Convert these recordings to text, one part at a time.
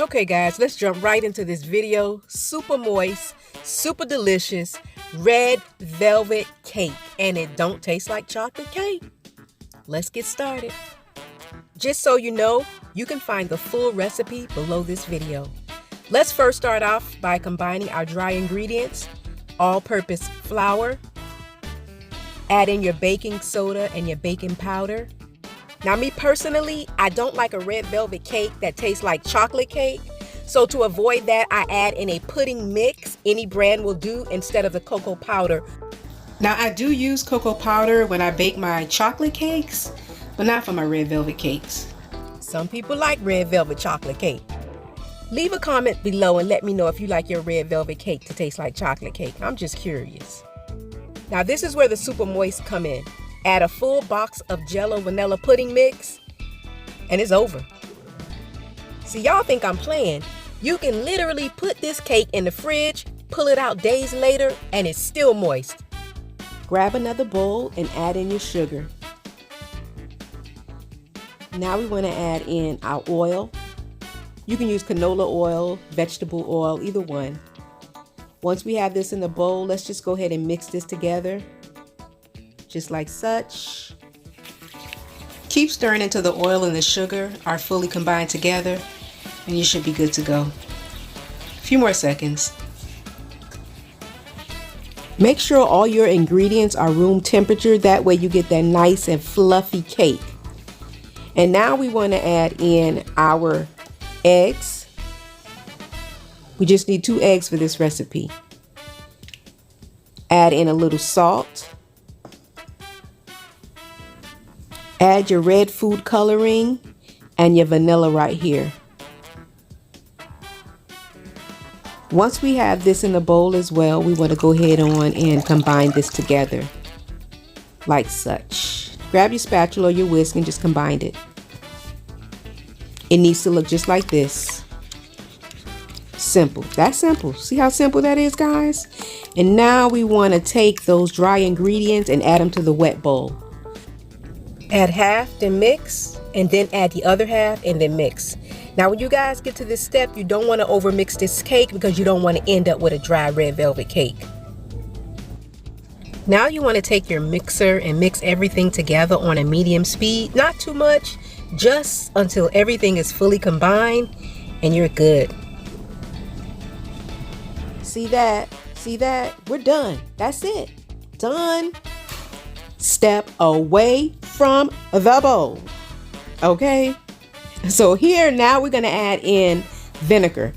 Okay guys, let's jump right into this video. Super moist, super delicious, red velvet cake. And it don't taste like chocolate cake. Let's get started. Just so you know, you can find the full recipe below this video. Let's first start off by combining our dry ingredients, all-purpose flour. Add in your baking soda and your baking powder. Now me personally, I don't like a red velvet cake that tastes like chocolate cake. So to avoid that, I add in a pudding mix. Any brand will do instead of the cocoa powder. Now I do use cocoa powder when I bake my chocolate cakes, but not for my red velvet cakes. Some people like red velvet chocolate cake. Leave a comment below and let me know if you like your red velvet cake to taste like chocolate cake. I'm just curious. Now this is where the super moist come in. Add a full box of Jello vanilla pudding mix and it's over. See, y'all think I'm playing. You can literally put this cake in the fridge, pull it out days later, and it's still moist. Grab another bowl and add in your sugar. Now we want to add in our oil. You can use canola oil, vegetable oil, either one. Once we have this in the bowl, let's just go ahead and mix this together. Just like such. Keep stirring until the oil and the sugar are fully combined together, and you should be good to go. A few more seconds. Make sure all your ingredients are room temperature, that way you get that nice and fluffy cake. And now we want to add in our eggs. We just need 2 eggs for this recipe. Add in a little salt. Add your red food coloring and your vanilla right here. Once we have this in the bowl as well, we want to go ahead on and combine this together like such. Grab your spatula or your whisk and just combine it. It needs to look just like this. Simple. That's simple. See how simple that is, guys? And now we want to take those dry ingredients and add them to the wet bowl. Add half, then mix, and then add the other half and then mix. Now when you guys get to this step, you don't want to overmix this cake because you don't want to end up with a dry red velvet cake. Now you want to take your mixer and mix everything together on a medium speed. Not too much, just until everything is fully combined and you're good. See that? See that? We're done. That's it. Done. Step away from the bowl. Okay? So here now we're going to add in vinegar.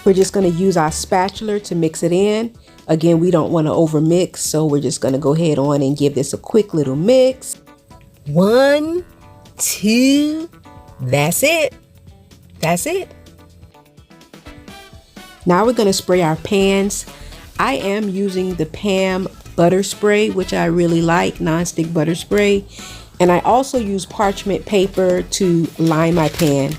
We're just going to use our spatula to mix it in. Again, we don't want to overmix, so we're just going to go ahead on and give this a quick little mix. 1, 2, that's it. That's it. Now we're going to spray our pans. I am using the Pam butter spray, which I really like, non-stick butter spray. And I also use parchment paper to line my pan.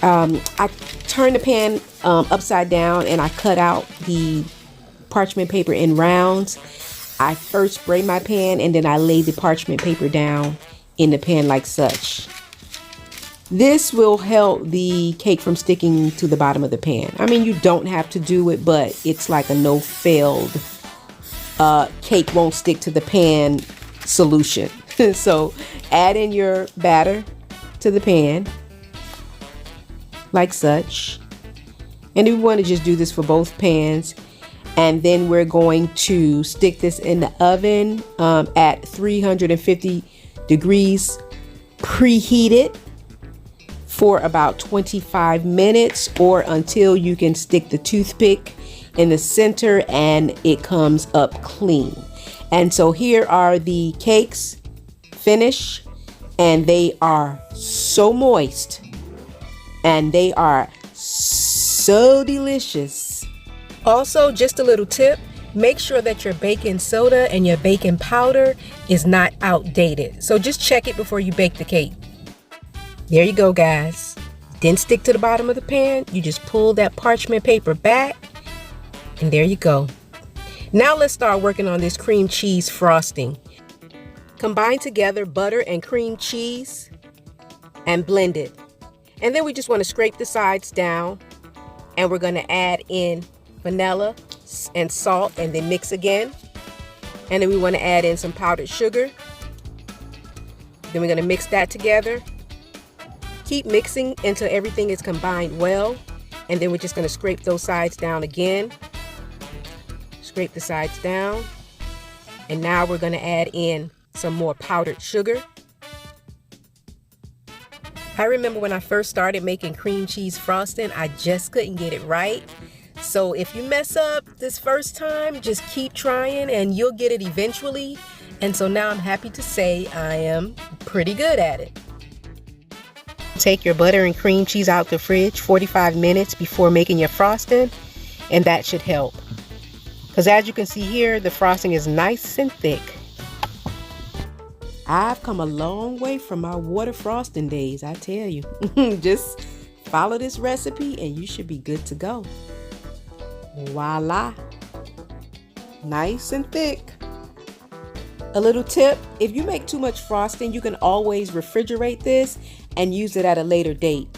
I turn the pan upside down and I cut out the parchment paper in rounds. I first spray my pan and then I lay the parchment paper down in the pan like such. This will help the cake from sticking to the bottom of the pan. I mean, you don't have to do it, but it's like a no-failed cake won't stick to the pan solution. So add in your batter to the pan like such. And we want to just do this for both pans. And then we're going to stick this in the oven at 350 degrees preheated for about 25 minutes or until you can stick the toothpick in the center and it comes up clean. And so here are the cakes finished, and they are so moist and they are so delicious. Also, just a little tip, make sure that your baking soda and your baking powder is not outdated. So just check it before you bake the cake. There you go, guys. Didn't stick to the bottom of the pan. You just pull that parchment paper back and there you go. Now let's start working on this cream cheese frosting. Combine together butter and cream cheese and blend it. And then we just want to scrape the sides down, and we're going to add in vanilla and salt and then mix again. And then we want to add in some powdered sugar. Then we're going to mix that together. Keep mixing until everything is combined well. And then we're just going to scrape those sides down again. Scrape the sides down. And now we're going to add in some more powdered sugar. I remember when I first started making cream cheese frosting, I just couldn't get it right. So if you mess up this first time, just keep trying and you'll get it eventually. And so now I'm happy to say I am pretty good at it. Take your butter and cream cheese out the fridge 45 minutes before making your frosting, and that should help. Because as you can see here, the frosting is nice and thick. I've come a long way from my water frosting days, I tell you. Just follow this recipe and you should be good to go. Voila! Nice and thick. A little tip, if you make too much frosting, you can always refrigerate this and use it at a later date.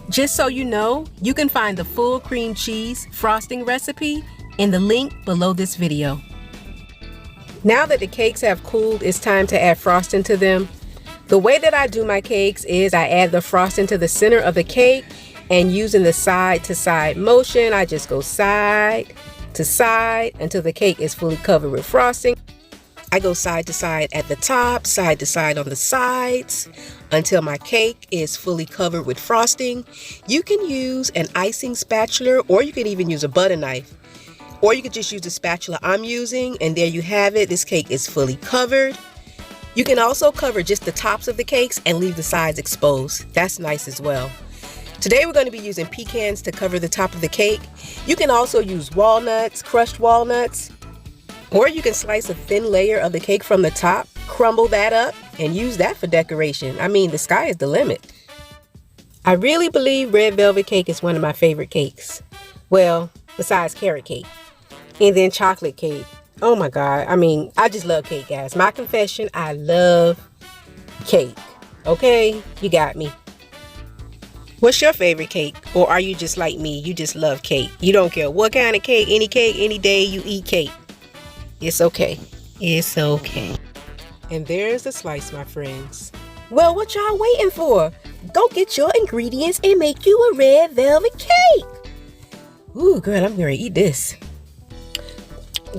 Just so you know, you can find the full cream cheese frosting recipe in the link below this video. Now that the cakes have cooled, it's time to add frosting to them. The way that I do my cakes is I add the frosting to the center of the cake, and using the side to side motion, I just go side to side until the cake is fully covered with frosting. I go side to side at the top, side to side on the sides, until my cake is fully covered with frosting. You can use an icing spatula, or you can even use a butter knife. Or you could just use the spatula I'm using, and there you have it. This cake is fully covered. You can also cover just the tops of the cakes and leave the sides exposed. That's nice as well. Today we're going to be using pecans to cover the top of the cake. You can also use walnuts, crushed walnuts, or you can slice a thin layer of the cake from the top, crumble that up, and use that for decoration. I mean, the sky is the limit. I really believe red velvet cake is one of my favorite cakes. Well, besides carrot cake. And then chocolate cake. Oh my God. I mean, I just love cake, guys. My confession, I love cake. Okay? You got me. What's your favorite cake? Or are you just like me? You just love cake. You don't care what kind of cake, any day you eat cake. It's okay. It's okay. And there's the slice, my friends. Well, what y'all waiting for? Go get your ingredients and make you a red velvet cake. Ooh, girl, I'm gonna eat this.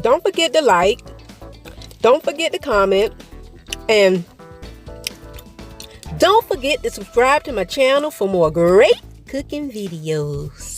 Don't forget to like. Don't forget to comment. And don't forget to subscribe to my channel for more great cooking videos.